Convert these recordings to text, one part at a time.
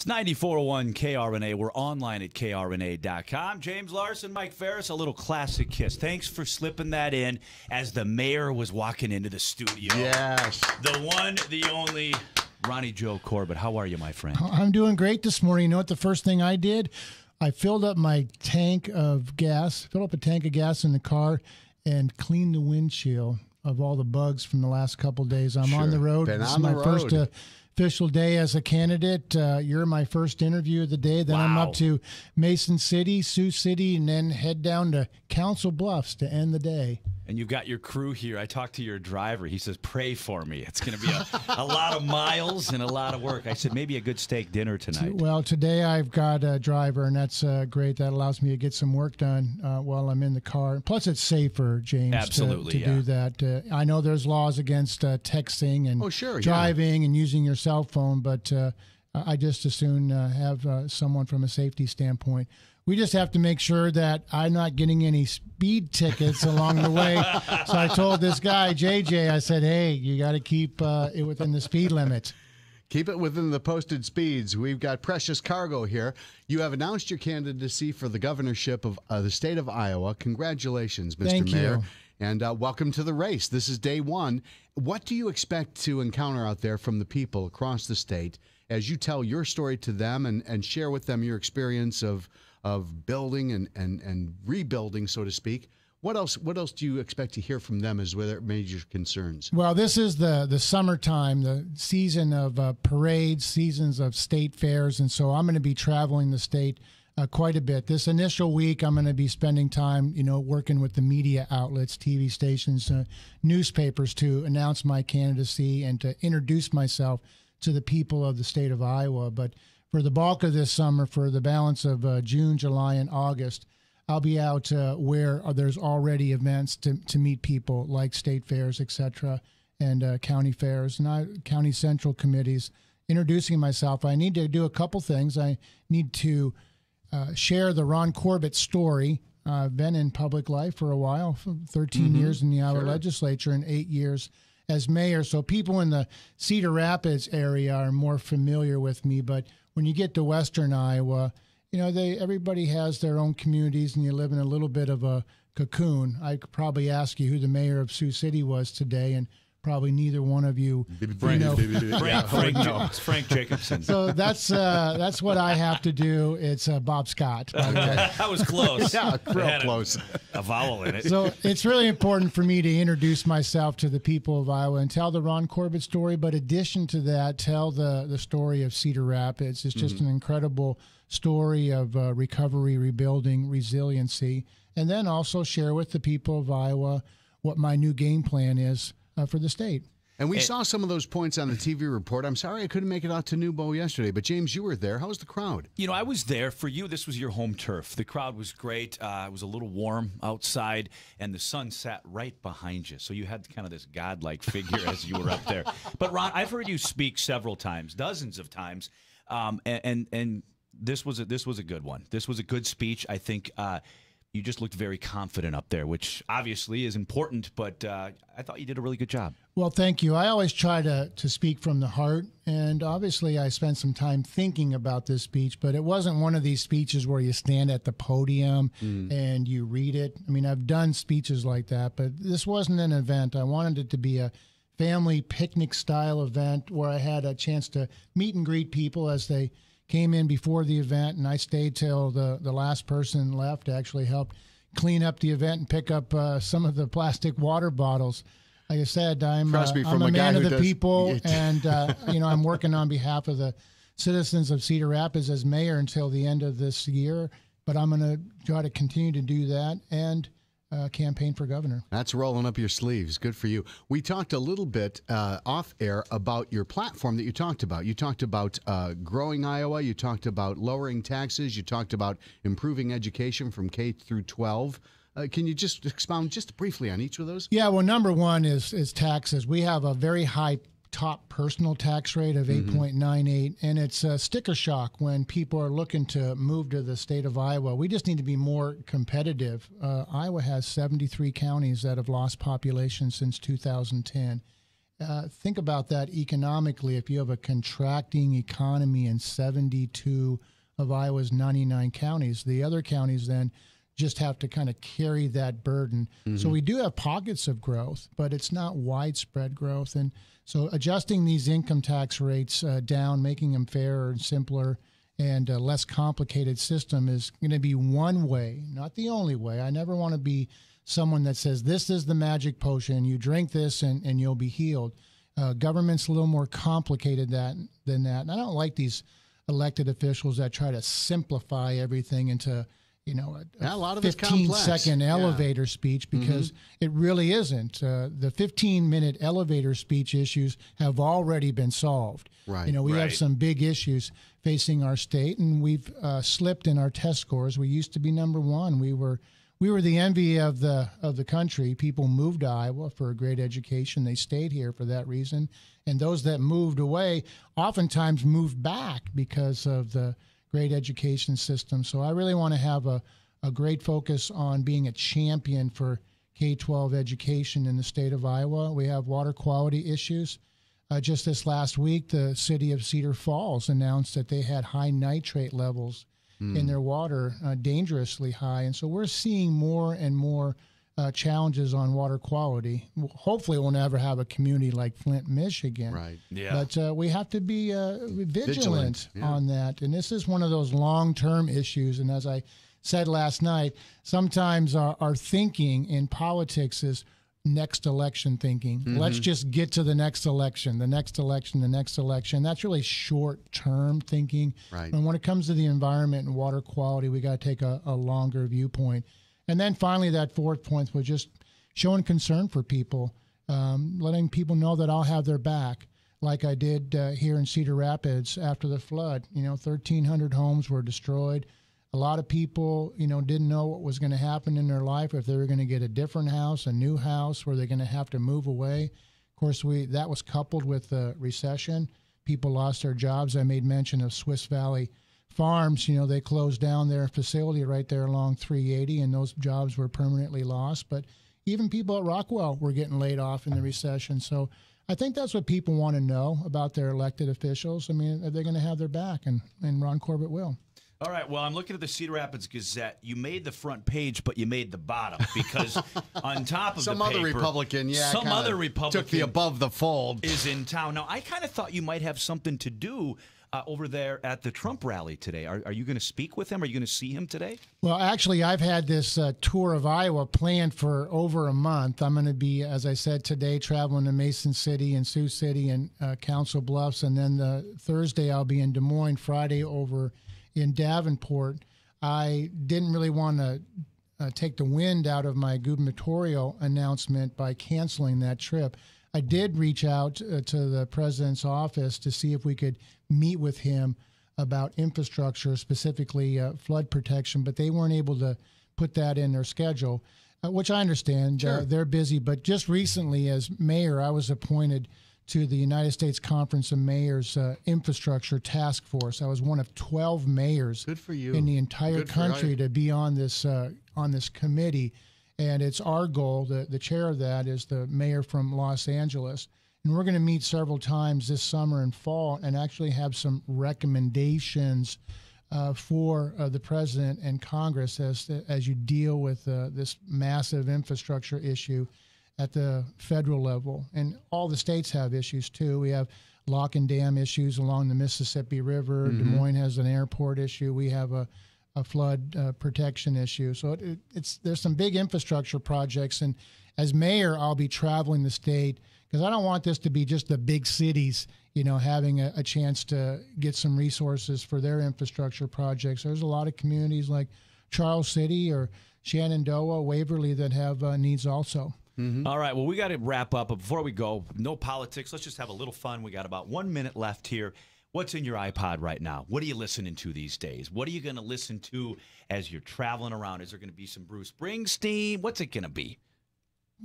It's 94.1 KRNA. We're online at krna.com. James Larson, Mike Ferris, a little classic kiss. Thanks for slipping that in as the mayor was walking into the studio. Yes. The one, the only, Ronnie Joe Corbett. How are you, my friend? I'm doing great this morning. You know what the first thing I did? I filled up my tank of gas, filled up a tank of gas in the car, and cleaned the windshield of all the bugs from the last couple of days. I'm on the road. Been This on is my the first road. official day as a candidate. You're my first interview of the day. Then I'm Wow. up to Mason City, Sioux City, and then head down to Council Bluffs to end the day. And you've got your crew here. I talked to your driver. He says, pray for me. It's going to be a lot of miles and a lot of work. I said, maybe a good steak dinner tonight. Well, today I've got a driver, and that's great. That allows me to get some work done while I'm in the car. Plus, it's safer, James, Absolutely, to yeah. do that. I know there's laws against texting and driving and using your cell phone, but I just as soon have someone from a safety standpoint. We just have to make sure that I'm not getting any speed tickets along the way. So I told this guy, JJ, I said, hey, you got to keep it within the speed limit. Keep it within the posted speeds. We've got Precious Cargo here. You have announced your candidacy for the governorship of the state of Iowa. Congratulations, Mr. Thank Mayor. you. And welcome to the race. This is day one. What do you expect to encounter out there from the people across the state as you tell your story to them and share with them your experience of building and rebuilding, so to speak? What else do you expect to hear from them as their major concerns? Well, this is the summertime, the season of parades, seasons of state fairs, and so I'm going to be traveling the state quite a bit. This initial week, I'm going to be spending time, working with the media outlets, TV stations, newspapers to announce my candidacy and to introduce myself to the people of the state of Iowa. But for the bulk of this summer, for the balance of June, July, and August, I'll be out where there's already events to meet people like state fairs, et cetera, and county fairs and county central committees, introducing myself. I need to do a couple things. I need to share the Ron Corbett story. I've been in public life for a while, 13 years in the Iowa legislature and 8 years as mayor. So people in the Cedar Rapids area are more familiar with me. But when you get to Western Iowa, everybody has their own communities, and you live in a little bit of a cocoon. I could probably ask you who the mayor of Sioux City was today, and probably neither one of you know. Frank Jacobson. So that's what I have to do. It's Bob Scott, by the way. That was close. Yeah, real Had close. A vowel in it. So it's really important for me to introduce myself to the people of Iowa and tell the Ron Corbett story, but in addition to that, tell the story of Cedar Rapids. It's just an incredible story of recovery, rebuilding, resiliency, and then also share with the people of Iowa what my new game plan is for the state. And we saw some of those points on the TV report. I'm sorry I couldn't make it out to New Bow yesterday, but James, you were there. How was the crowd? I was there for you. This was your home turf. The crowd was great. It was a little warm outside, and the sun sat right behind you. So you had kind of this godlike figure as you were up there. But Ron, I've heard you speak several times, dozens of times, and this was a good one. This was a good speech. I think you just looked very confident up there, which obviously is important, but I thought you did a really good job. Well, thank you. I always try to speak from the heart, and obviously I spent some time thinking about this speech, but it wasn't one of these speeches where you stand at the podium and you read it. I mean, I've done speeches like that, but this wasn't an event. I wanted it to be a family picnic-style event where I had a chance to meet and greet people as they came in before the event, and I stayed till the last person left. Actually helped clean up the event and pick up some of the plastic water bottles. Like I said, I'm a man of the people, and I'm working on behalf of the citizens of Cedar Rapids as mayor until the end of this year. But I'm going to try to continue to do that and campaign for governor. That's rolling up your sleeves. Good for you. We talked a little bit off air about your platform that you talked about. You talked about growing Iowa. You talked about lowering taxes. You talked about improving education from K through 12. Can you just expound just briefly on each of those? Yeah, well, number one is taxes. We have a very high top personal tax rate of 8.98, and it's a sticker shock when people are looking to move to the state of Iowa. We just need to be more competitive. Iowa has 73 counties that have lost population since 2010, Think about that economically. If you have a contracting economy in 72 of Iowa's 99 counties, the other counties then just have to kind of carry that burden. So we do have pockets of growth, but it's not widespread growth. And so adjusting these income tax rates down, making them fairer and simpler and a less complicated system is going to be one way, not the only way. I never want to be someone that says this is the magic potion, you drink this and you'll be healed. Government's a little more complicated than that. And I don't like these elected officials that try to simplify everything into a lot of 15-second elevator speech, because it really isn't. The 15-minute elevator speech issues have already been solved. Right. We have some big issues facing our state, and we've slipped in our test scores. We used to be number one. We were the envy of the country. People moved to Iowa for a great education. They stayed here for that reason. And those that moved away oftentimes moved back because of the great education system. So I really want to have a great focus on being a champion for K-12 education in the state of Iowa. We have water quality issues. Just this last week, the city of Cedar Falls announced that they had high nitrate levels in their water, dangerously high. And so we're seeing more and more challenges on water quality. Hopefully we'll never have a community like Flint, Michigan. Right. Yeah. But we have to be vigilant on that. And this is one of those long-term issues. And as I said last night, sometimes our thinking in politics is next election thinking. Let's just get to the next election, the next election, the next election. That's really short-term thinking. Right. And when it comes to the environment and water quality, we got to take a longer viewpoint. And then finally, that fourth point was just showing concern for people, letting people know that I'll have their back, like I did here in Cedar Rapids after the flood. 1,300 homes were destroyed. A lot of people, didn't know what was going to happen in their life, if they were going to get a different house, a new house, were they going to have to move away. Of course, that was coupled with the recession. People lost their jobs. I made mention of Swiss Valley Farms. They closed down their facility right there along 380, and those jobs were permanently lost. But even people at Rockwell were getting laid off in the recession. So I think that's what people want to know about their elected officials. I mean, are they going to have their back? And Ron Corbett will. All right, well, I'm looking at the Cedar Rapids Gazette. You made the front page, but you made the bottom, because on top of some the other paper, Republican, some other Republican took the above the fold is in town. Now, I kind of thought you might have something to do over there at the Trump rally today. Are you going to speak with him? Are you going to see him today? Well, actually, I've had this tour of Iowa planned for over a month. I'm going to be, as I said today, traveling to Mason City and Sioux City and Council Bluffs, and then the Thursday I'll be in Des Moines, Friday over in Davenport. I didn't really want to take the wind out of my gubernatorial announcement by canceling that trip. I did reach out to the president's office to see if we could meet with him about infrastructure, specifically flood protection, but they weren't able to put that in their schedule, which I understand. Sure. They're busy. But just recently, as mayor, I was appointed to the United States Conference of Mayors Infrastructure Task Force. I was one of 12 mayors Good for you. in the entire Good for country you. to be on this committee. And it's our goal, the chair of that is the mayor from Los Angeles. And we're going to meet several times this summer and fall and actually have some recommendations for the president and Congress as you deal with this massive infrastructure issue at the federal level. And all the states have issues too. We have lock and dam issues along the Mississippi River. Des Moines has an airport issue. We have a flood protection issue. So there's some big infrastructure projects. And as mayor, I'll be traveling the state because I don't want this to be just the big cities, having a chance to get some resources for their infrastructure projects. There's a lot of communities like Charles City or Shenandoah, Waverly that have needs also. All right, well, we got to wrap up. But before we go, no politics. Let's just have a little fun. We got about 1 minute left here. What's in your iPod right now? What are you listening to these days? What are you going to listen to as you're traveling around? Is there going to be some Bruce Springsteen? What's it going to be?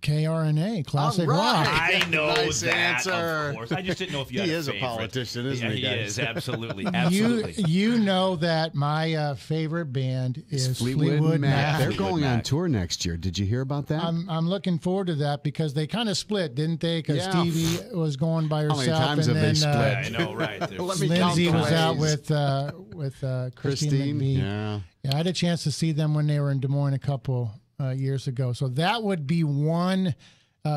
KRNA, classic All right. rock. I know Nice that, answer. of course. I just didn't know if you He had is a favorite. politician, isn't Yeah, he, he guys? is, absolutely. Absolutely. You know that my favorite band is Fleetwood Mac. They're Fleetwood going on Mac. tour next year. Did you hear about that? I'm looking forward to that because they kind of split, didn't they? Because Yeah. Stevie was going by How herself, many times and have they then split? I know, right. There's- Let me Lindsay count the was out ways. with Christine McVie. Yeah. Yeah, I had a chance to see them when they were in Des Moines a couple years ago. So that would be one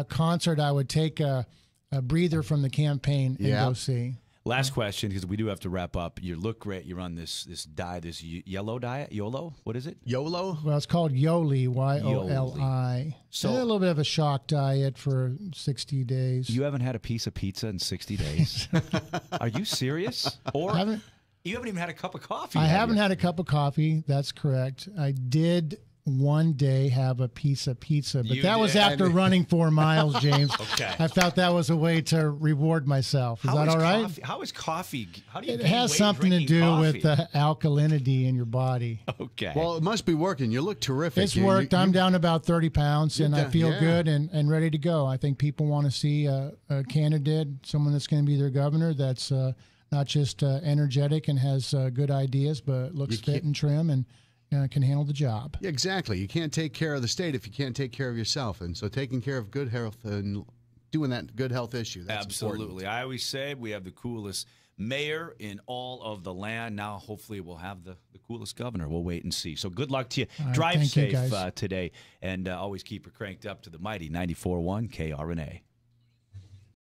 concert I would take a breather from the campaign and Yeah. go see. Last question, because we do have to wrap up. You look great. You're on this diet, this yellow diet. YOLO? What is it? YOLO? Well, it's called Yoli, YOLI. So- So a little bit of a shock diet for 60 days. You haven't had a piece of pizza in 60 days? Are you serious? Or haven't you haven't even had a cup of coffee? I have haven't you? had a cup of coffee. That's correct. I did one day have a piece of pizza, but You that was did. after running 4 miles, James. Okay. I felt that was a way to reward myself. Is that all right? Coffee, how is coffee? How do you It gain has weight something to drinking do coffee? with the alkalinity in your body. Okay. Well, it must be working. You look terrific. It's worked. I'm down about 30 pounds, and I done- feel yeah. good and ready to go. I think people want to see a candidate, someone that's going to be their governor, that's not just energetic and has good ideas, but looks fit and trim and can handle the job. Yeah, exactly. You can't take care of the state if you can't take care of yourself. And so taking care of good health and doing that good health issue, that's Absolutely. important. I always say we have the coolest mayor in all of the land. Now, hopefully, we'll have the coolest governor. We'll wait and see. So good luck to you. All right, Drive thank you, safe guys. Today. And always keep her cranked up to the mighty 94.1 KRNA.